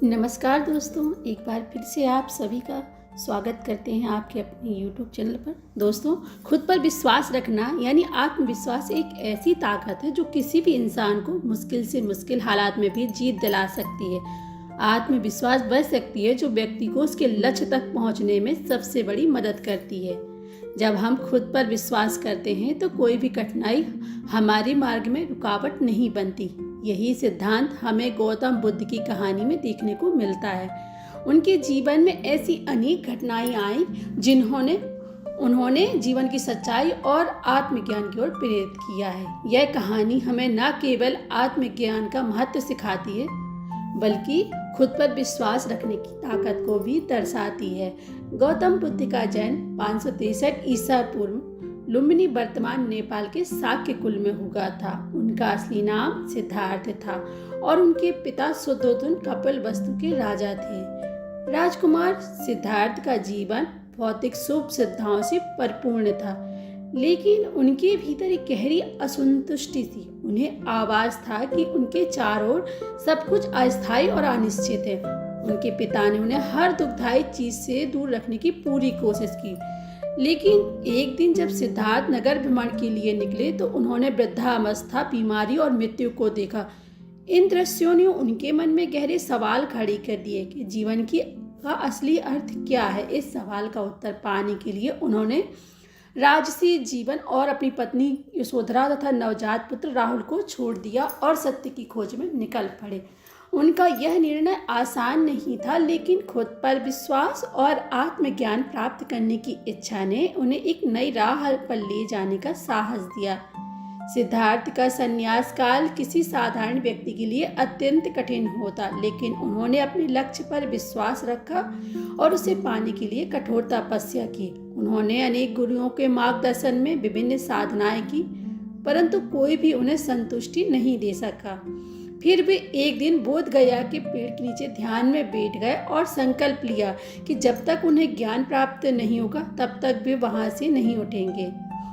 नमस्कार दोस्तों, एक बार फिर से आप सभी का स्वागत करते हैं आपके अपने YouTube चैनल पर। दोस्तों, खुद पर विश्वास रखना यानी आत्मविश्वास एक ऐसी ताकत है जो किसी भी इंसान को मुश्किल से मुश्किल हालात में भी जीत दिला सकती है। आत्मविश्वास वह शक्ति है जो व्यक्ति को उसके लक्ष्य तक पहुंचने में सबसे बड़ी मदद करती है। जब हम खुद पर विश्वास करते हैं तो कोई भी कठिनाई हमारे मार्ग में रुकावट नहीं बनती। यही सिद्धांत हमें गौतम बुद्ध की कहानी में देखने को मिलता है। उनके जीवन में ऐसी अनेक घटनाएं आईं जिन्होंने उन्होंने जीवन की सच्चाई और आत्मज्ञान की ओर प्रेरित किया है। यह कहानी हमें न केवल आत्मज्ञान का महत्व सिखाती है बल्कि खुद पर विश्वास रखने की ताकत को भी दर्शाती है। गौतम बुद्ध का जन्म 563 ईसा पूर्व लुम्बिनी वर्तमान नेपाल के शाक्य कुल में हुआ था। उनका असली नाम सिद्धार्थ था और उनके पिता शुद्धोधन कपिलवस्तु के राजा थे। राजकुमार सिद्धार्थ का जीवन भौतिक सुख सुविधाओं से परिपूर्ण था, लेकिन उनके भीतर एक गहरी असंतुष्टि थी। उन्हें आभास था कि उनके चारों ओर सब कुछ अस्थायी और अनिश्चित है। उनके पिता ने उन्हें हर दुखदायी चीज से दूर रखने की पूरी कोशिश की, लेकिन एक दिन जब सिद्धार्थ नगर भ्रमण के लिए निकले तो उन्होंने वृद्धावस्था, बीमारी और मृत्यु को देखा। इन दृश्यों ने उनके मन में गहरे सवाल खड़े कर दिए कि जीवन का असली अर्थ क्या है। इस सवाल का उत्तर पाने के लिए उन्होंने राजसी जीवन और अपनी पत्नी यशोधरा तथा नवजात पुत्र राहुल को छोड़ दिया और सत्य की खोज में निकल पड़े। उनका यह निर्णय आसान नहीं था, लेकिन खुद पर विश्वास और आत्मज्ञान प्राप्त करने की इच्छा ने उन्हें एक नई राह पर ले जाने का साहस दिया। सिद्धार्थ का संन्यास काल किसी साधारण व्यक्ति के लिए अत्यंत कठिन होता, लेकिन उन्होंने अपने लक्ष्य पर विश्वास रखा और उसे पाने के लिए कठोर तपस्या की। उन्होंने अनेक गुरुओं के मार्गदर्शन में विभिन्न साधनाएं की, परंतु कोई भी उन्हें संतुष्टि नहीं दे सका। फिर वे एक दिन बोध गया के पेड़ के नीचे ध्यान में बैठ गए और संकल्प लिया कि जब तक उन्हें ज्ञान प्राप्त नहीं होगा तब तक वे वहां से नहीं उठेंगे।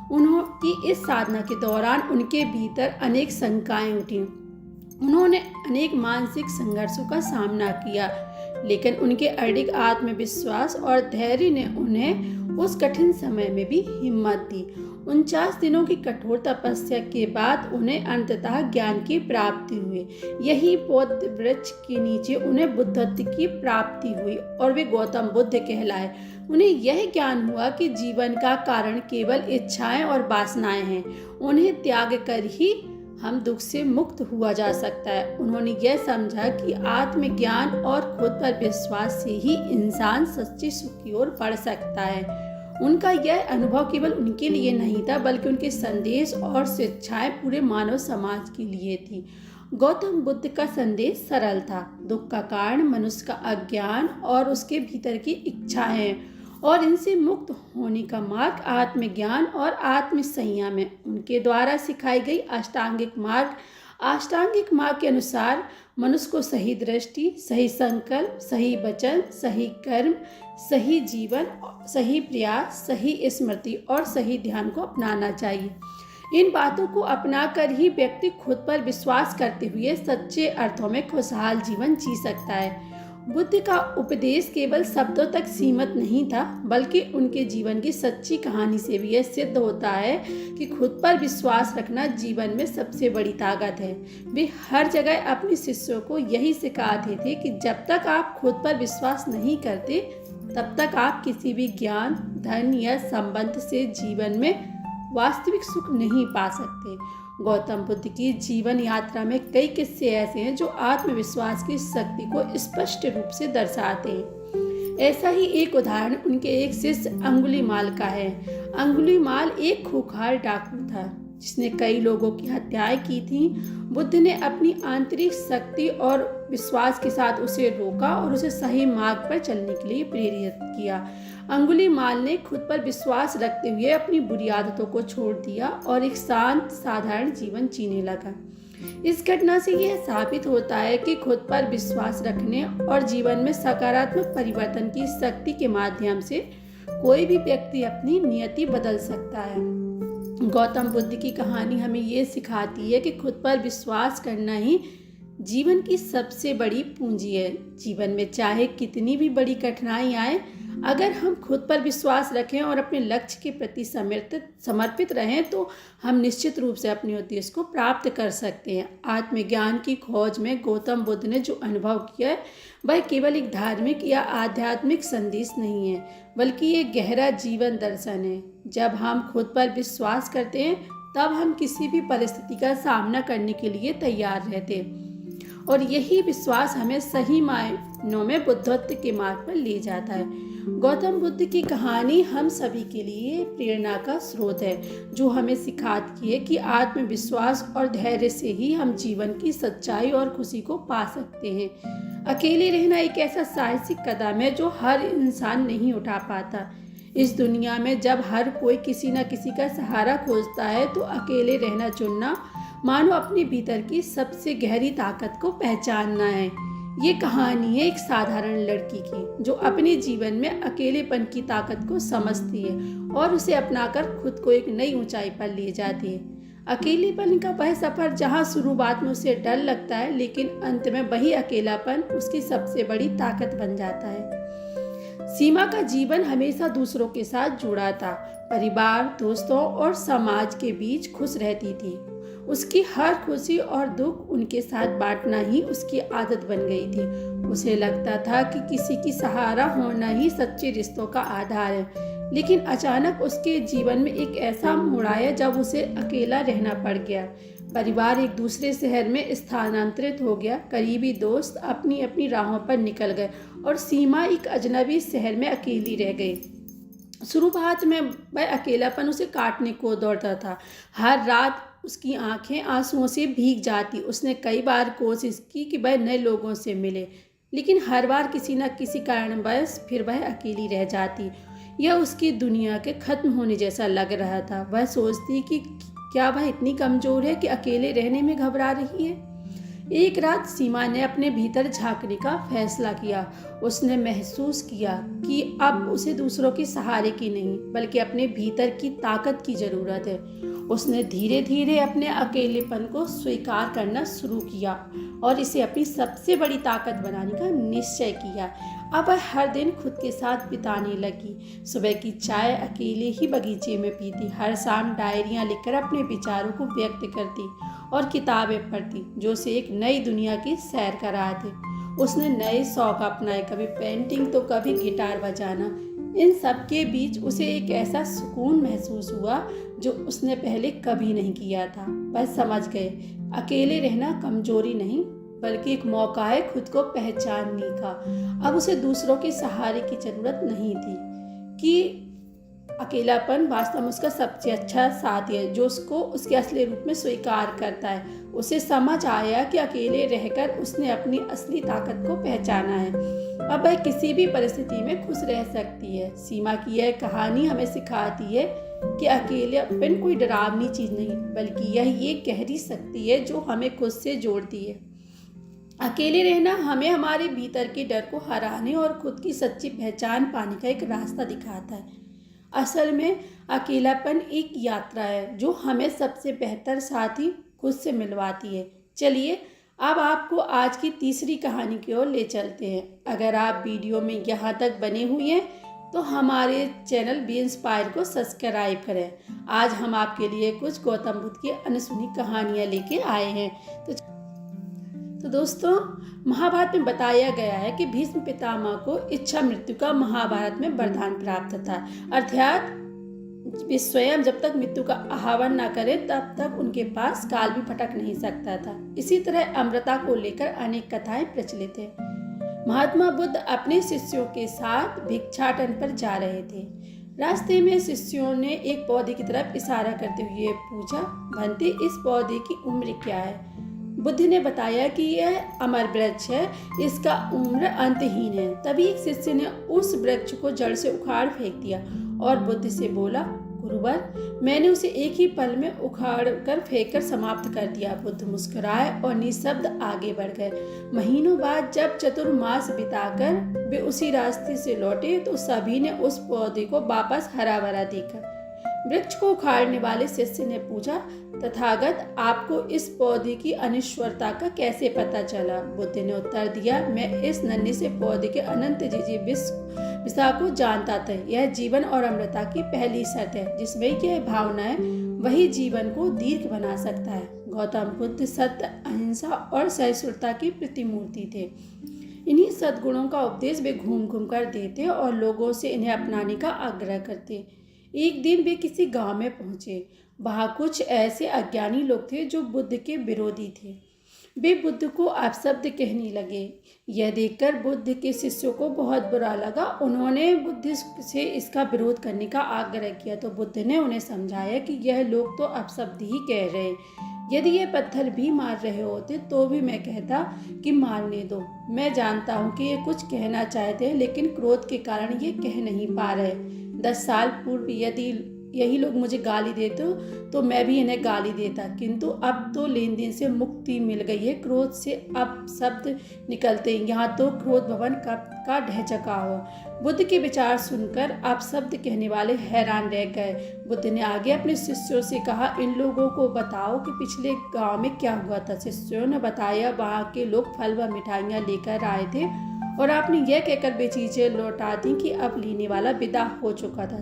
उनकी इस साधना के दौरान उनके भीतर अनेक शंकाएं उठी। उन्होंने अनेक मानसिक संघर्षों का सामना किया, लेकिन उनके अडिग आत्मविश्वास और धैर्य ने उन्हें उस कठिन समय में भी हिम्मत दी। 49 दिनों की कठोर तपस्या के बाद उन्हें अंततः ज्ञान की प्राप्ति हुई। यही बोध वृक्ष के नीचे उन्हें बुद्धत्व की प्राप्ति हुई और वे गौतम बुद्ध कहलाए। उन्हें यह ज्ञान हुआ कि जीवन का कारण केवल इच्छाएं और वासनाएं हैं। उन्हें त्याग कर ही हम दुख से मुक्त हुआ जा सकता है। उन्होंने यह समझा कि आत्मज्ञान और खुद पर विश्वास से ही इंसान सच्चे सुख की ओर बढ़ सकता है। उनका यह अनुभव केवल उनके लिए नहीं था, बल्कि उनके संदेश और शिक्षाएं पूरे मानव समाज के लिए थी। गौतम बुद्ध का संदेश सरल था। दुख का कारण मनुष्य का अज्ञान और उसके भीतर की इच्छाएं हैं, और इनसे मुक्त होने का मार्ग आत्मज्ञान और आत्मसंयम है। उनके द्वारा सिखाई गई अष्टांगिक मार्ग के अनुसार मनुष्य को सही दृष्टि, सही संकल्प, सही वचन, सही कर्म, सही जीवन, सही प्रयास, सही स्मृति और सही ध्यान को अपनाना चाहिए। इन बातों को अपनाकर ही व्यक्ति खुद पर विश्वास करते हुए सच्चे अर्थों में खुशहाल जीवन जी सकता है। बुद्ध का उपदेश केवल शब्दों तक सीमित नहीं था, बल्कि उनके जीवन की सच्ची कहानी से भी यह सिद्ध होता है कि खुद पर विश्वास रखना जीवन में सबसे बड़ी ताकत है। वे हर जगह अपने शिष्यों को यही सिखाते थे कि जब तक आप खुद पर विश्वास नहीं करते तब तक आप किसी भी ज्ञान, धन या संबंध से जीवन में वास्तविक सुख नहीं पा सकते। गौतम बुद्ध की जीवन यात्रा में कई किस्से ऐसे हैं जो आत्मविश्वास की शक्ति को स्पष्ट रूप से दर्शाते हैं। ऐसा ही एक उदाहरण उनके एक शिष्य अंगुलीमाल का है। अंगुलीमाल एक खूंखार डाकू था जिसने कई लोगों की हत्याएं की थी। बुद्ध ने अपनी आंतरिक शक्ति और विश्वास के साथ उसे रोका और उसे सही मार्ग पर चलने के लिए प्रेरित किया। अंगुलीमाल ने खुद पर विश्वास रखते हुए अपनी बुरी आदतों को छोड़ दिया और एक शांत साधारण जीवन जीने लगा। इस घटना से यह साबित होता है कि खुद पर विश्वास रखने और जीवन में सकारात्मक परिवर्तन की शक्ति के माध्यम से कोई भी व्यक्ति अपनी नियति बदल सकता है। गौतम बुद्ध की कहानी हमें ये सिखाती है कि खुद पर विश्वास करना ही जीवन की सबसे बड़ी पूंजी है। जीवन में चाहे कितनी भी बड़ी कठिनाई आए, अगर हम खुद पर विश्वास रखें और अपने लक्ष्य के प्रति समर्पित रहें तो हम निश्चित रूप से अपने उद्देश्य को प्राप्त कर सकते हैं। आत्मज्ञान की खोज में गौतम बुद्ध ने जो अनुभव किया है वह केवल एक धार्मिक या आध्यात्मिक संदेश नहीं है, बल्कि एक गहरा जीवन दर्शन है। जब हम खुद पर विश्वास करते हैं तब हम किसी भी परिस्थिति का सामना करने के लिए तैयार रहते हैं, और यही विश्वास हमें सही मायनों में बुद्धत्व के मार्ग पर ले जाता है। गौतम बुद्ध की कहानी हम सभी के लिए प्रेरणा का स्रोत है, जो हमें सिखाती है कि आत्मविश्वास और धैर्य से ही हम जीवन की सच्चाई और खुशी को पा सकते हैं। अकेले रहना एक ऐसा साहसिक कदम है जो हर इंसान नहीं उठा पाता। इस दुनिया में जब हर कोई किसी न किसी का सहारा खोजता है तो अकेले रहना चुनना मानो अपने भीतर की सबसे गहरी ताकत को पहचानना है। ये कहानी है एक साधारण लड़की की जो अपने जीवन में अकेलेपन की ताकत को समझती है और उसे अपनाकर खुद को एक नई ऊंचाई पर ले जाती है। अकेलेपन का वह सफर जहाँ शुरुआत में उसे डर लगता है, लेकिन अंत में वही अकेलापन उसकी सबसे बड़ी ताकत बन जाता है। सीमा का जीवन हमेशा दूसरों के साथ जुड़ा था। परिवार, दोस्तों और समाज के बीच खुश रहती थी। उसकी हर खुशी और दुख उनके साथ बांटना ही उसकी आदत बन गई थी। उसे लगता था कि किसी की सहारा होना ही सच्चे रिश्तों का आधार है। लेकिन अचानक उसके जीवन में एक ऐसा मोड़ आया जब उसे अकेला रहना पड़ गया। परिवार एक दूसरे शहर में स्थानांतरित हो गया, करीबी दोस्त अपनी अपनी राहों पर निकल गए और सीमा एक अजनबी शहर में अकेली रह गई। शुरुआत में वह अकेलापन उसे काटने को दौड़ता था। हर रात उसकी आंखें आंसुओं से भीग जाती। उसने कई बार कोशिश की कि वह नए लोगों से मिले, लेकिन हर बार किसी न किसी कारणवश फिर वह अकेली रह जाती। यह उसकी दुनिया के खत्म होने जैसा लग रहा था। वह सोचती कि क्या वह इतनी कमजोर है कि अकेले रहने में घबरा रही है। एक रात सीमा ने अपने भीतर झांकने का फैसला किया। उसने महसूस किया कि अब उसे दूसरों के सहारे की नहीं बल्कि अपने भीतर की ताकत की जरूरत है। उसने धीरे धीरे अपने अकेलेपन को स्वीकार करना शुरू किया और इसे अपनी सबसे बड़ी ताकत बनाने का निश्चय किया। अब वह हर दिन खुद के साथ बिताने लगी। सुबह की चाय अकेले ही बगीचे में पीती, हर शाम डायरियां लिखकर अपने विचारों को व्यक्त करती और किताबें पढ़ती जो उसे एक नई दुनिया की सैर कराते। उसने नए शौक अपनाए, कभी पेंटिंग तो कभी गिटार बजाना। इन सब के बीच उसे एक ऐसा सुकून महसूस हुआ जो उसने पहले कभी नहीं किया था। वह समझ गए अकेले रहना कमजोरी नहीं बल्कि एक मौका है खुद को पहचानने का। अब उसे दूसरों के सहारे की जरूरत नहीं थी कि अकेलापन वास्तव में उसका सबसे अच्छा साथी है जो उसको उसके असली रूप में स्वीकार करता है। उसे समझ आया कि अकेले रहकर उसने अपनी असली ताकत को पहचाना है। अब वह किसी भी परिस्थिति में खुश रह सकती है। सीमा की यह कहानी हमें सिखाती है कि अकेलेपन कोई डरावनी चीज नहीं बल्कि यह एक गहरी शक्ति है जो हमें खुद से जोड़ती है। अकेले रहना हमें हमारे भीतर के डर को हराने और खुद की सच्ची पहचान पाने का एक रास्ता दिखाता है। असल में अकेलापन एक यात्रा है जो हमें सबसे बेहतर साथी खुद से मिलवाती है। चलिए अब आपको आज की तीसरी कहानी की ओर ले चलते हैं। अगर आप वीडियो में यहाँ तक बने हुए हैं तो हमारे चैनल बी इंस्पायर को सब्सक्राइब करें। आज हम आपके लिए कुछ गौतम बुद्ध की अनसुनी कहानियाँ लेके आए हैं। तो दोस्तों, महाभारत में बताया गया है कि भीष्म पितामह को इच्छा मृत्यु का महाभारत में वरदान प्राप्त था, अर्थात वे स्वयं जब तक मृत्यु का आह्वान न करे तब तक उनके पास काल भी भटक नहीं सकता था। इसी तरह अमृता को लेकर अनेक कथाएं प्रचलित है। महात्मा बुद्ध अपने शिष्यों के साथ भिक्षाटन पर जा रहे थे। रास्ते में शिष्यों ने एक पौधे की तरफ इशारा करते हुए पूछा, भंते इस पौधे की उम्र क्या है? बुद्ध ने बताया कि यह अमर वृक्ष है, इसका उम्र अंतहीन है। तभी एक शिष्य ने उस वृक्ष को जड़ से उखाड़ फेंक दिया और बुद्ध से बोला, गुरुवर, मैंने उसे एक ही पल में उखाड़ कर फेंक कर समाप्त कर दिया। बुद्ध मुस्कुराए और निःशब्द आगे बढ़ गए। महीनों बाद जब चतुर्मास बिताकर वे उसी रास्ते से लौटे तो सभी ने उस पौधे को वापस हरा भरा देखा। वृक्ष को उखाड़ने वाले शिष्य ने पूछा, तथागत आपको इस पौधे की अनश्वरता का कैसे पता चला? बुद्ध ने उत्तर दिया, मैं इस नन्हे से पौधे के अनंत जीजी विसा को जानता था। यह जीवन और अमृता की पहली शर्त है। जिसमें यह भावना है वही जीवन को दीर्घ बना सकता है। गौतम बुद्ध सत्य, अहिंसा और सहिष्णुता की प्रतिमूर्ति थे। इन्हीं सद्गुणों का उपदेश वे घूम घूम कर देते और लोगों से इन्हें अपनाने का आग्रह करते। एक दिन वे किसी गांव में पहुंचे। वहां कुछ ऐसे अज्ञानी लोग थे जो बुद्ध के विरोधी थे। वे बुद्ध को अपशब्द कहने लगे। यह देखकर बुद्ध के शिष्यों को बहुत बुरा लगा। उन्होंने बुद्ध से इसका विरोध करने का आग्रह किया तो बुद्ध ने उन्हें समझाया कि यह लोग तो अपशब्द ही कह रहे हैं। यदि ये पत्थर भी मार रहे होते तो भी मैं कहता कि मारने दो। मैं जानता हूँ कि ये कुछ कहना चाहते हैं, लेकिन क्रोध के कारण ये कह नहीं पा रहे। 10 साल पूर्व यदि यही लोग मुझे गाली देते तो मैं भी इन्हें गाली देता, किंतु अब तो लेन देन से मुक्ति मिल गई है। क्रोध से अब शब्द निकलते हैं, यहाँ तो क्रोध भवन का ढह चका हो। बुद्ध के विचार सुनकर अब शब्द कहने वाले हैरान रह गए। बुद्ध ने आगे अपने शिष्यों से कहा, इन लोगों को बताओ कि पिछले गांव में क्या हुआ था। शिष्यों ने बताया, वहाँ के लोग फल व मिठाइयाँ लेकर आए थे और आपने यह कहकर वे चीजें लौटा दी कि अब लेने वाला विदा हो चुका था।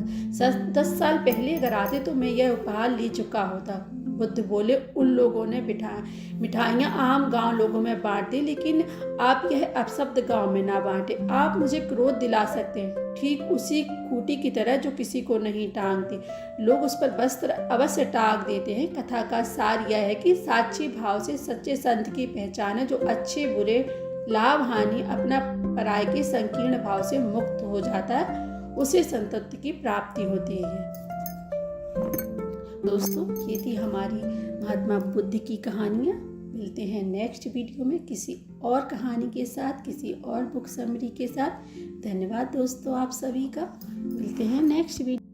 10 साल पहले अगर आते तो मैं यह उपहार ले चुका होता। बुद्ध बोले, उन लोगों ने मिठाइयाँ आम गांव लोगों में बांट दी, लेकिन आप यह अपशब्द गांव में ना बांटे। आप मुझे क्रोध दिला सकते हैं, ठीक उसी खूंटी की तरह जो किसी को नहीं टांगती। लोग उस पर वस्त्र अवश्य टांग देते हैं। कथा का सार यह है कि साक्षी भाव से सच्चे संत की पहचान है, जो अच्छे बुरे लाभ हानि अपना पराय के संकीर्ण भाव से मुक्त हो जाता है, उसे संतत्व की प्राप्ति होती है। दोस्तों, ये थी हमारी महात्मा बुद्ध की कहानियाँ। मिलते हैं नेक्स्ट वीडियो में किसी और कहानी के साथ, किसी और बुक समरी के साथ। धन्यवाद दोस्तों आप सभी का। मिलते हैं नेक्स्ट वीडियो।